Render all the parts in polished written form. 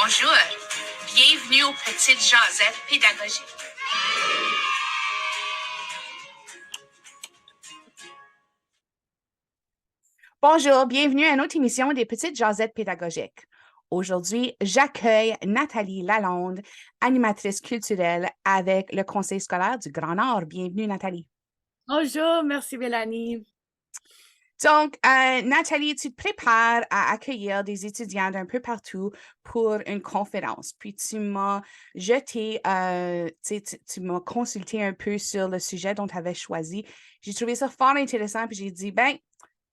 Bonjour, bienvenue aux Petites Jasettes pédagogiques. Bonjour, bienvenue à une autre émission des Petites Jasettes pédagogiques. Aujourd'hui, j'accueille Nathalie Lalonde, animatrice culturelle avec le Conseil scolaire du Grand Nord. Bienvenue, Nathalie. Bonjour, merci Mélanie. Donc, Nathalie, tu te prépares à accueillir des étudiants d'un peu partout pour une conférence. Puis tu m'as jeté, tu m'as consulté un peu sur le sujet dont tu avais choisi. J'ai trouvé ça fort intéressant, puis j'ai dit, ben,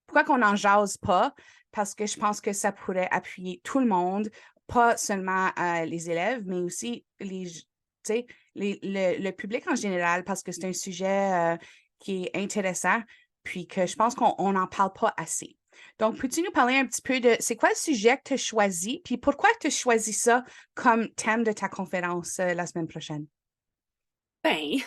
pourquoi qu'on n'en jase pas? Parce que je pense que ça pourrait appuyer tout le monde, pas seulement les élèves, mais aussi le public en général, parce que c'est un sujet qui est intéressant, puis que je pense qu'on n'en parle pas assez. Donc, peux-tu nous parler un petit peu de c'est quoi le sujet que tu as choisi, puis pourquoi tu as choisi ça comme thème de ta conférence la semaine prochaine? Ben,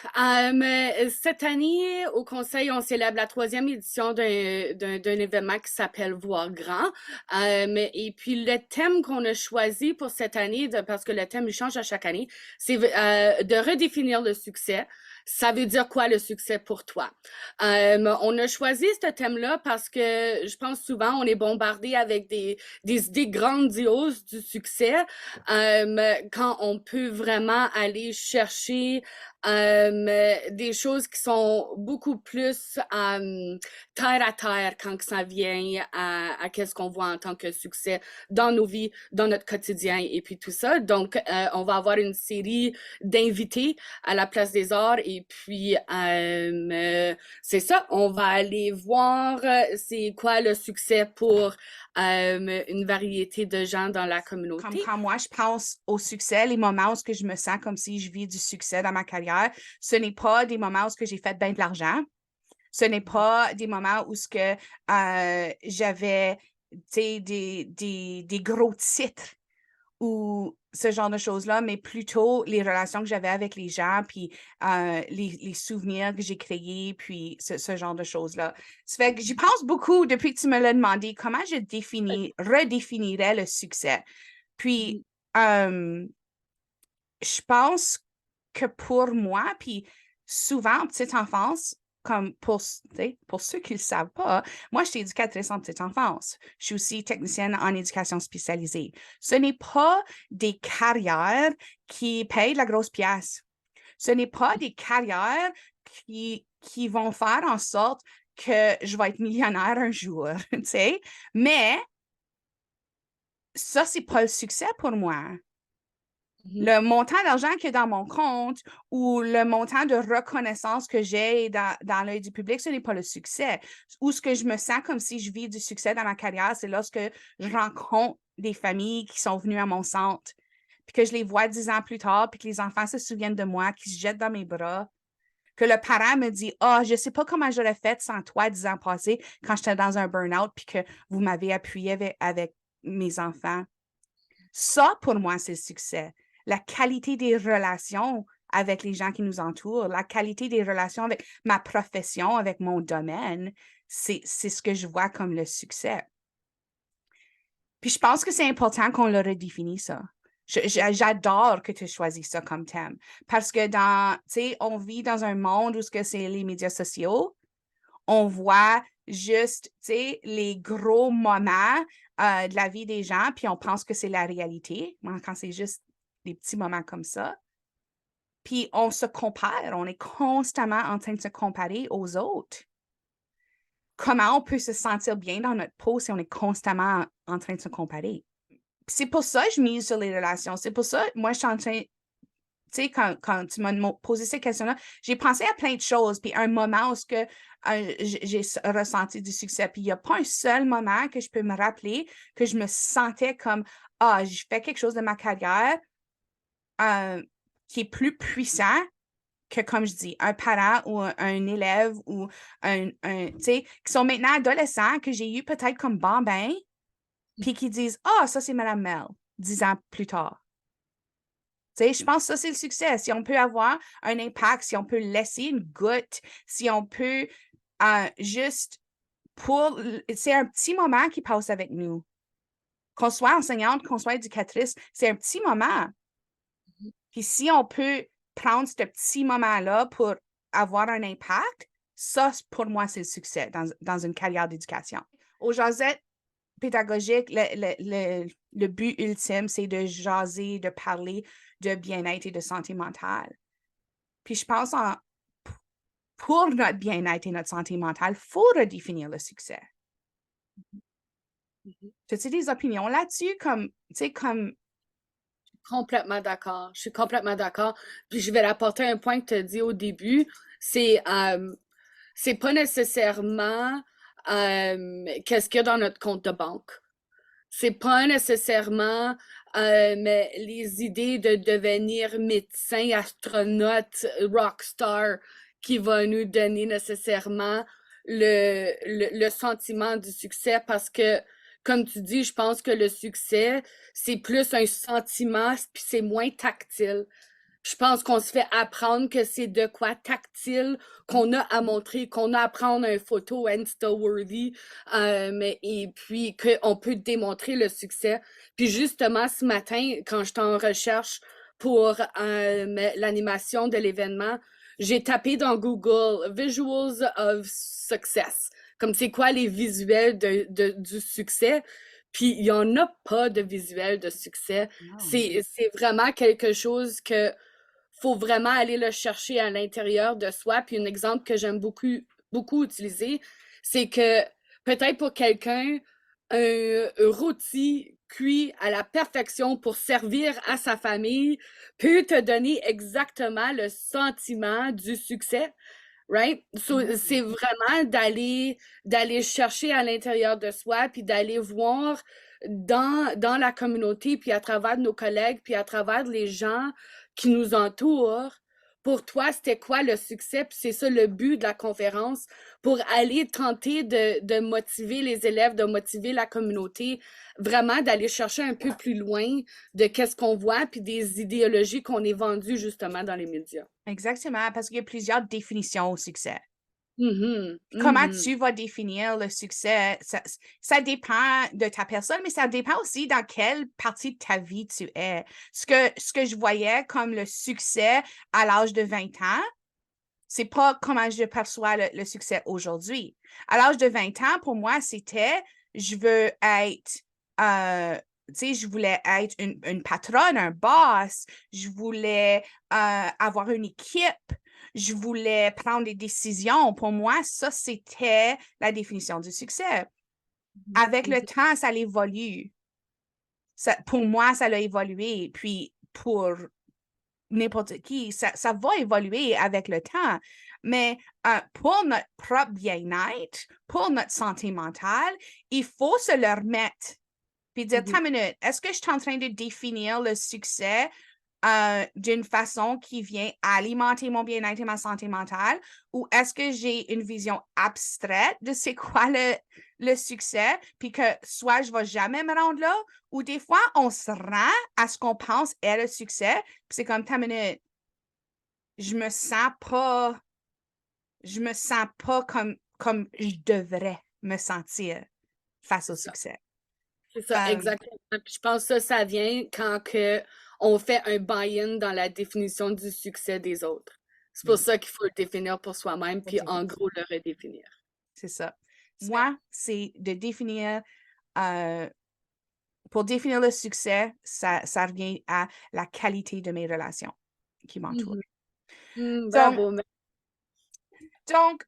cette année, au Conseil, on célèbre la 3e édition d'un événement qui s'appelle Voir grand. Et puis, le thème qu'on a choisi pour cette année, parce que le thème il change à chaque année, c'est de redéfinir le succès. Ça veut dire quoi le succès pour toi? On a choisi ce thème-là parce que je pense souvent on est bombardé avec des idées grandioses du succès, quand on peut vraiment aller chercher des choses qui sont beaucoup plus terre à terre quand ça vient à qu'est-ce qu'on voit en tant que succès dans nos vies, dans notre quotidien et puis tout ça. Donc, on va avoir une série d'invités à la Place des Arts et puis c'est ça, on va aller voir c'est quoi le succès pour une variété de gens dans la communauté. Comme quand moi, je pense au succès, les moments où ce que je me sens comme si je vis du succès dans ma carrière, ce n'est pas des moments où ce que j'ai fait bien de l'argent. Ce n'est pas des moments où ce que j'avais des gros titres ou ce genre de choses-là, mais plutôt les relations que j'avais avec les gens, puis les souvenirs que j'ai créés, puis ce genre de choses-là. Ça fait que j'y pense beaucoup depuis que tu me l'as demandé, comment je redéfinirais le succès. Puis, je pense que pour moi, puis souvent en petite enfance, comme pour ceux qui ne le savent pas, moi, je suis éducatrice en petite enfance. Je suis aussi technicienne en éducation spécialisée. Ce n'est pas des carrières qui payent de la grosse pièce. Ce n'est pas des carrières qui vont faire en sorte que je vais être millionnaire un jour, tu sais. Mais ça, c'est pas le succès pour moi. Le montant d'argent qui est dans mon compte ou le montant de reconnaissance que j'ai dans l'œil du public, ce n'est pas le succès. Où ce que je me sens comme si je vis du succès dans ma carrière, c'est lorsque je rencontre des familles qui sont venues à mon centre, puis que je les vois 10 ans plus tard, puis que les enfants se souviennent de moi, qui se jettent dans mes bras, que le parent me dit « Ah, je ne sais pas comment j'aurais fait sans toi 10 ans passés quand j'étais dans un burn-out, puis que vous m'avez appuyé avec mes enfants. » Ça, pour moi, c'est le succès. La qualité des relations avec les gens qui nous entourent, la qualité des relations avec ma profession, avec mon domaine, c'est ce que je vois comme le succès. Puis je pense que c'est important qu'on le redéfinisse, ça. J'adore que tu choisis ça comme thème parce que on vit dans un monde où c'est les médias sociaux, on voit juste, les gros moments de la vie des gens, puis on pense que c'est la réalité, quand c'est juste des petits moments comme ça. Puis on se compare, on est constamment en train de se comparer aux autres. Comment on peut se sentir bien dans notre peau si on est constamment en train de se comparer? C'est pour ça que je mise sur les relations. C'est pour ça, moi, je suis en train, quand tu m'as posé ces questions-là, j'ai pensé à plein de choses. Puis un moment où j'ai ressenti du succès. Puis il n'y a pas un seul moment que je peux me rappeler que je me sentais comme Ah, je fais quelque chose de ma carrière qui est plus puissant que, comme je dis, un parent ou un élève ou qui sont maintenant adolescents, que j'ai eu peut-être comme bambin, puis qui disent Ah, ça, c'est Madame Mel, 10 ans plus tard. Je pense que ça, c'est le succès. Si on peut avoir un impact, si on peut laisser une goutte, si on peut juste c'est un petit moment qui passe avec nous. qu'on soit enseignante, qu'on soit éducatrice, c'est un petit moment. Puis si on peut prendre ce petit moment-là pour avoir un impact, ça, pour moi, c'est le succès dans une carrière d'éducation. Au jasette pédagogique, le but ultime, c'est de jaser, de parler de bien-être et de santé mentale. Puis je pense pour notre bien-être et notre santé mentale, il faut redéfinir le succès. As-tu des opinions là-dessus? Comme Complètement d'accord. Je suis complètement d'accord. Puis je vais rapporter un point que tu as dit au début. C'est pas nécessairement qu'est-ce qu'il y a dans notre compte de banque. C'est pas nécessairement les idées de devenir médecin, astronaute, rockstar qui va nous donner nécessairement le sentiment du succès parce que, comme tu dis, je pense que le succès, c'est plus un sentiment puis c'est moins tactile. Je pense qu'on se fait apprendre que c'est de quoi tactile qu'on a à montrer, qu'on a à prendre une photo Insta-worthy, et puis qu'on peut démontrer le succès. Puis justement, ce matin, quand j'étais en recherche pour l'animation de l'événement, j'ai tapé dans Google Visuals of Success, comme c'est quoi les visuels du succès. Puis il n'y en a pas de visuel de succès. C'est vraiment quelque chose que faut vraiment aller le chercher à l'intérieur de soi. Puis un exemple que j'aime beaucoup utiliser, c'est que peut-être pour quelqu'un, un rôti cuit à la perfection pour servir à sa famille peut te donner exactement le sentiment du succès. Right? So, c'est vraiment d'aller chercher à l'intérieur de soi, puis d'aller voir dans la communauté, puis à travers nos collègues, puis à travers les gens qui nous entourent. Pour toi, c'était quoi le succès? Puis c'est ça le but de la conférence, pour aller tenter de motiver les élèves, de motiver la communauté, vraiment d'aller chercher un peu plus loin de qu'est-ce qu'on voit, puis des idéologies qu'on est vendues justement dans les médias. exactement, parce qu'il y a plusieurs définitions au succès. Mhm, Comment mhm. tu vas définir le succès? Ça dépend de ta personne, mais ça dépend aussi dans quelle partie de ta vie tu es. Ce que je voyais comme le succès à l'âge de 20 ans, c'est pas comment je perçois le succès aujourd'hui. À l'âge de 20 ans, pour moi, c'était je veux être, tu sais, je voulais être une patronne, un boss, je voulais avoir une équipe, je voulais prendre des décisions. Pour moi, ça, c'était la définition du succès. Avec le temps, ça évolue. Pour moi, ça a évolué. Puis pour n'importe qui, ça va évoluer avec le temps. Mais pour notre propre bien-être, pour notre santé mentale, il faut se le remettre. Puis dire, Mhm. attends une minute, est-ce que je suis en train de définir le succès d'une façon qui vient alimenter mon bien-être et ma santé mentale, ou est-ce que j'ai une vision abstraite de c'est quoi le succès, puis que soit je ne vais jamais me rendre là, ou des fois, on se rend à ce qu'on pense est le succès, puis c'est comme, ta minute, je me sens pas comme je devrais me sentir face au C'est ça. succès. C'est ça, exactement. Puis je pense que ça vient quand on fait un buy-in dans la définition du succès des autres. C'est pour Oui, ça qu'il faut le définir pour soi-même, puis en gros le redéfinir. c'est ça. Moi, c'est de définir pour définir le succès, ça revient à la qualité de mes relations qui m'entourent. Donc, Bravo. donc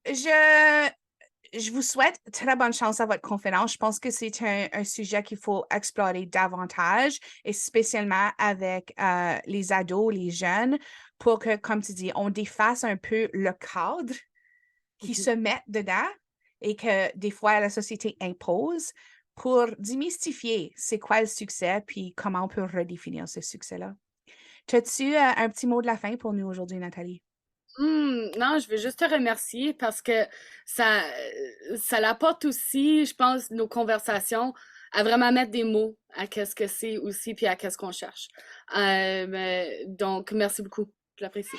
je vous souhaite très bonne chance à votre conférence. Je pense que c'est un sujet qu'il faut explorer davantage, et spécialement avec les ados, les jeunes, pour que, comme tu dis, on défasse un peu le cadre qui se met dedans et que des fois la société impose pour démystifier c'est quoi le succès puis comment on peut redéfinir ce succès-là. As-tu un petit mot de la fin pour nous aujourd'hui, Nathalie? Non, je veux juste te remercier parce que ça l'apporte aussi, je pense, nos conversations à vraiment mettre des mots à qu'est-ce que c'est aussi puis à qu'est-ce qu'on cherche. Donc, merci beaucoup. Je l'apprécie.